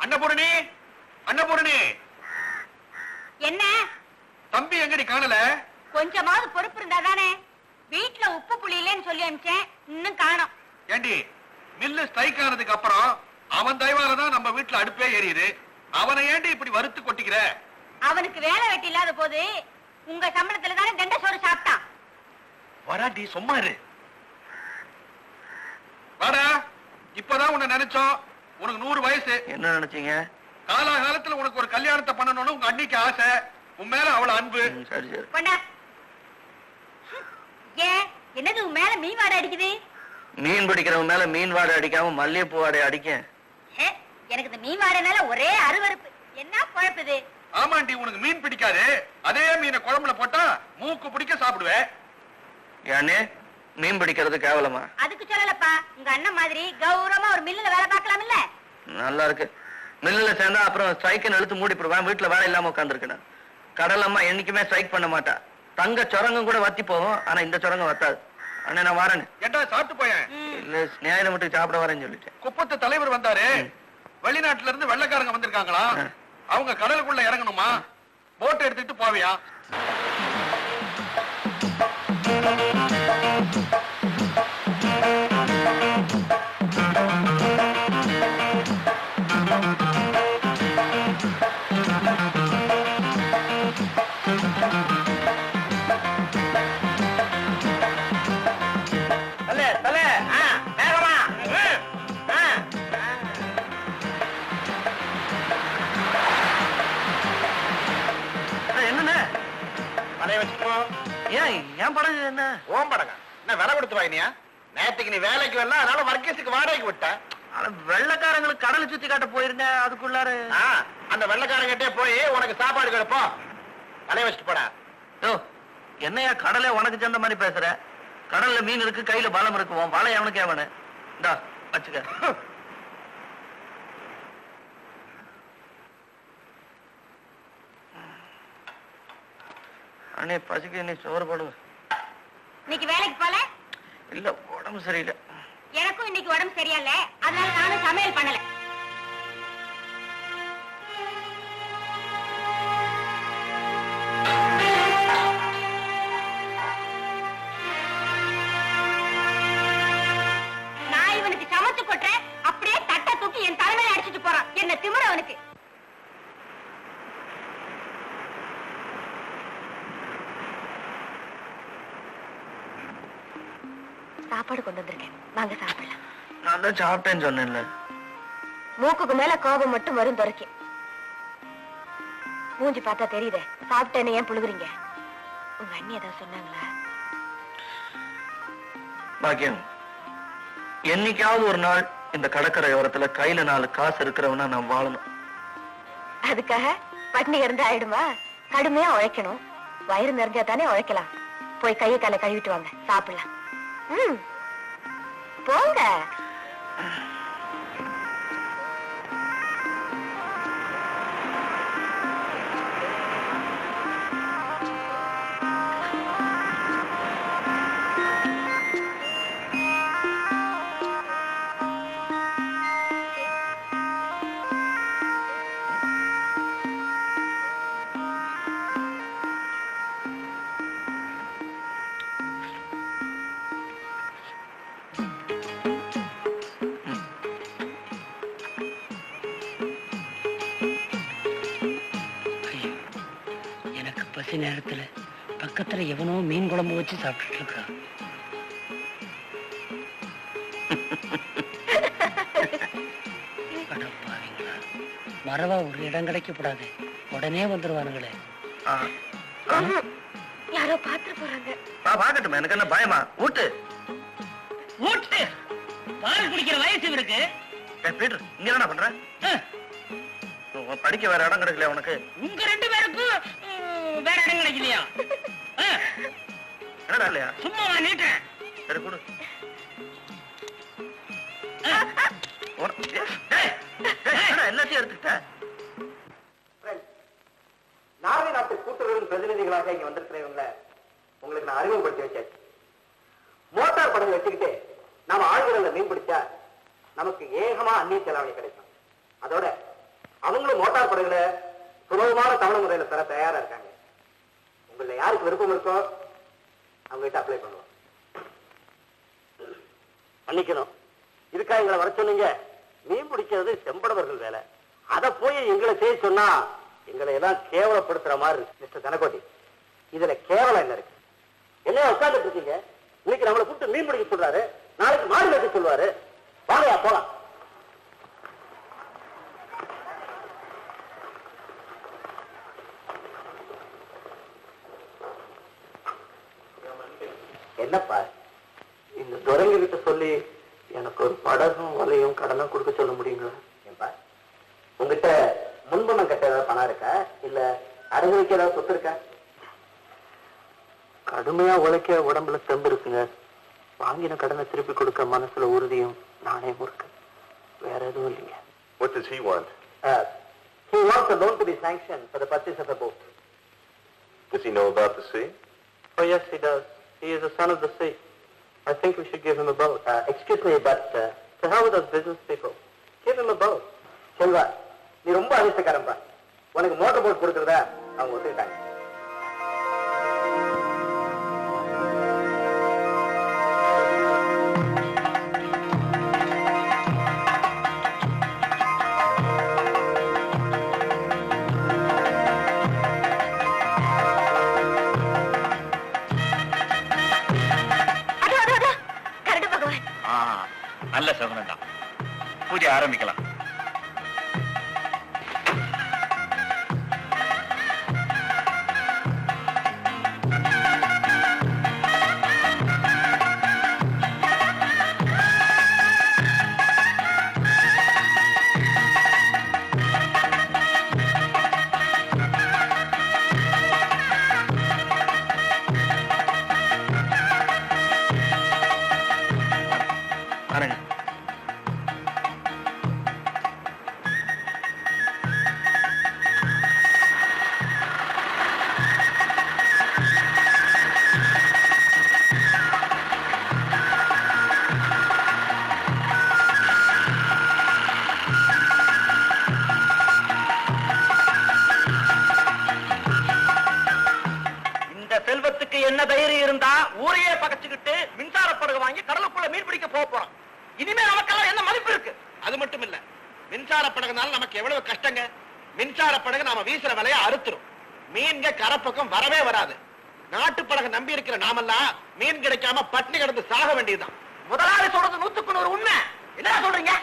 அன்னபூரணி, அன்னபூரணி. என்ன தம்பி எங்கடி காணல? கொஞ்சமாவது பொறுப்பு இருந்தா தானே. வீட்டுல உப்பு புளி இல்லைன்னு சொல்லி அனுப்பிச்சேன், இன்னும் காணோம். ஏண்டி, மில்லு ஸ்ட்ரைக் ஆனதுக்கு அப்புறம் அவன் தயவாலதான் நம்ம வீட்டுல அடுப்பே எரியுது. அவனை ஏண்டி இப்படி வறுத்து கொட்டிக்கிற? அவனுக்கு வேலை வெட்டி இல்லாத போது உங்க சம்பளத்துல தானே தண்ட சோறு சாப்பிட்டான். வராண்டி, சும்மா இரு. வாடா, இப்பதான் உன்னை நினைச்சோம். உனக்கு 100 வயசு. என்ன நினைச்சீங்க? காலாகாலத்துல உனக்கு ஒரு கல்யாணத்தை பண்ணணும்னு உங்க அன்னைக்கு ஆசை. உன் மேல அவ்வளவு அன்பு. சரி சரி. பண்ண ஏன் என்னது உன் மேல மீன் வாடை அடிக்குது? மீன் பிடிக்கிறவன் மேல மீன் வாடை அடிக்காம மல்லிகைப்பூ வாடை அடிக்க. எனக்கு இந்த மீன் வாடைனால ஒரே அருவருப்பு. என்ன குழப்புது? ஆமாண்டி, உனக்கு மீன் பிடிக்காது. அதே மீனை குழம்புல போட்டா மூக்கு பிடிக்க சாப்பிடுவேன். ஏன்னே மீன் பிடிக்கிறது கேவலமா? அதுக்கு சொல்லலப்பா, உங்க அண்ணன் மாதிரி கௌரவமா ஒரு மில்லுல வேலை பார்க்கலாம் இல்ல. நல்லா இருக்கு. மில்லுல சேர்ந்தா அப்புறம் ஸ்ட்ரைக்கு இழுத்து மூடிப்படுவேன். வீட்டுல வேலை இல்லாம உட்காந்துருக்கேன். கடல் அம்மா என்னைக்குமே ஸ்ட்ரைக் பண்ண மாட்டா. தங்க சுரங்கம் கூட வத்தி போகும், ஆனா இந்த சுரங்கம் வத்தாது. அண்ணே நான் வரேன். ஏண்டா சாப்பிட்டு போயேன்? இல்ல ஞாயிறு மட்டும் சாப்பிட வரேன்னு சொல்லிட்டேன். குப்பத்து தலைவர் வந்தாரு. வெளிநாட்டுல இருந்து வெள்ளைக்காரங்க வந்திருக்காங்களா? அவங்க கடலுக்குள்ள இறங்கணுமா? போட் எடுத்துட்டு போவியா? ஏன் படகு என்ன ஓம் படகா? என்ன விலை கொடுத்து வாங்கினியா? நேற்றுக்கு நீ வேலைக்கு வரல, அதனால வர்க்கீஸுக்கு வாடகைக்கு விட்ட. வெள்ளக்காரங்களுக்கு கடலை சுத்தி காட்ட போயிருந்தேன். அதுக்குள்ளார அந்த வெள்ளக்காரங்கிட்டே போய் உனக்கு சாப்பாடு கிடைப்போம். தலைய வச்சுட்டு போடா. என்னையா கடலை உனக்கு சேர்ந்த மாதிரி பேசுற? கடல்ல மீன் இருக்கு, கையில பலம் இருக்குவோம். வலை அவனுக்கு அவனு இந்தா வச்சுக்க. அண்ணே பசிக்கு நீ சோறு போடுவ. இன்னைக்கு வேலைக்கு போல? இல்ல உடம்பு சரியில்லை. எனக்கும் இன்னைக்கு உடம்பு சரியில்லை, அதனால நானும் சமையல் பண்ணல. நான் இவனுக்கு சமைச்சு கொட்டுறேன், அப்படியே தட்டை தூக்கி என் தலைமையில அடிச்சுட்டு போறான். என்ன திமிர அவனுக்கு. சாப்பாடு கொண்டு வந்திருக்கேன், வாங்க சாப்பிடலாம். நான் தான் சாப்பிட்டேன்னு சொன்னேன்ல. மூக்குக்கு மேல கோபம் மட்டும் வரும் துறைக்கு. மூஞ்சி பார்த்தா தெரியுதே, சாப்பிட்டேன்னு ஏன் புழுகுறீங்க? உங்க அண்ணி ஏதாவது சொன்னாங்களா? பாக்கியம், என்னைக்காவது ஒரு நாள் இந்த கடற்கரை ஓரத்துல கையில 4 காசு இருக்கிறவனா நான் வாழணும். அதுக்காக பட்னி இருந்தா ஆயிடுமா? கடுமையா உழைக்கணும். வயிறு நிறைஞ்சா தானே உழைக்கலாம். போய் கையை காலை கழுவிட்டு வாங்க, சாப்பிடலாம். போங்க. நேரத்துல பக்கத்துல எவனோ மீன் குழம்பு வச்சு சாப்பிட்டு இருக்கா. மரவா ஒரு இடம் கிடைக்கப்படாது, உடனே வந்துருவானுங்களே. யாரோ பாத்து போறாங்க. பாக்கட்டும், எனக்கு என்ன பயமா? ஊட்டு ஊட்டு. பால் குடிக்கிற வயசு இருக்கு. பீட்டர், இங்க என்ன பண்ற? படிக்க வேற இடம் கிடைக்கல உனக்கு? உங்க 2 பேருக்கும் வேற இடம் கிடைக்கலையா? என்னடா இல்லையா? சும்மா நீட்டேன். சரி கொடு. எல்லாத்தையும் எடுத்துக்கிட்ட. நார்வே நாட்டு கூட்டுறவு பிரதிநிதிகளாக இங்க வந்திருக்கிறவங்கள உங்களுக்கு நான் அறிமுகப்படுத்தி வச்சேன். மோட்டார் படகு வச்சுக்கிட்டு நாம ஆழ்கடல்ல மீன் பிடிச்சா நமக்கு ஏகமா அந்நிய செலாவணி கிடைக்கும். அதோட மோட்டார் படகுல சுலபமான தவணை முறையில பெற தயாரா இருக்காங்க. உங்கள யாருக்கு விருப்பம் இருக்கோ அவங்க கிட்ட அப்ளை பண்ணுவோம். பண்ணிக்கணும். இதுக்காக எங்களை வர சொன்னீங்க. மீன் பிடிக்கிறது செம்படவர்கள் வேலை. அதை போய் எங்களை செய்ய சொன்னா எங்களை எல்லாம் கேவலப்படுத்துற மாதிரி இருக்கு. மிஸ்டர் தனகோட்டி, இதுல கேவலம் என்ன இருக்கு? என்ன உட்கார்ந்துட்டு இருக்கீங்க? இன்னைக்கு நம்மளை கூப்பிட்டு மீன் பிடிக்க சொல்றாரு, நாளைக்கு மாடு வைக்க சொல்லுவாரு. வாங்கயா போலாம். என்னப்பா இந்த துரைங்க கிட்ட சொல்லி எனக்கு ஒரு படகும் வலையும் கடனும் கொடுக்க சொல்ல முடியுங்களா? ஏன்பா உங்ககிட்ட முன்பணம் கட்ட ஏதாவது பணம் இருக்கா, இல்ல அடகு வைக்க ஏதாவது சொத்து இருக்கா? கடுமையா உழைக்க உடம்புல தெம்பு இருக்குங்க. வாங்கின கடனை திருப்பி கொடுக்க மனசுல உறுதியும் நாணயமும் இருக்கு. வேற எதுவும் இல்லைங்க. What does he want? He wants a loan to be sanctioned for the purchase of a boat. Does he know about the sea? Oh yes, he does. He is a son of the sea. I think we should give him a boat. Excuse me, but to how with those business people? Give him a boat. Selva, நீ ரொம்ப அதிர்ஷ்டக்காரன்பா. உனக்கு motor boat கொடுக்கறதா அவங்க ஒத்துக்கிட்டாங்க. நல்ல சகுனம் தான். பூஜை ஆரம்பிக்கலாம். என்ன தைரியம் இருந்தா ஊரையே பகச்சுக்கிட்டு மின்சார படகு வாங்கி கடலுக்குள்ள மீன் பிடிக்க போறோம். இனிமே நமக்கெல்லாம் என்ன மதிப்பு இருக்கு? அது மட்டும் இல்ல, மின்சார படகுனால நமக்கு எவ்வளவு கஷ்டங்க. மின்சார படகு நாம வீசுற விலையை அறுத்துரும். மீன்க கரப்பக்கம் வரவே வராது. நாட்டு படகு நம்பி இருக்கிற நாமெல்லாம் மீன் கிடைக்காம பட்டினி கிடந்து சாக வேண்டியதுதான். முதலாளி சொல்றது 100க்கு 100 உண்மை. என்ன சொல்றீங்க?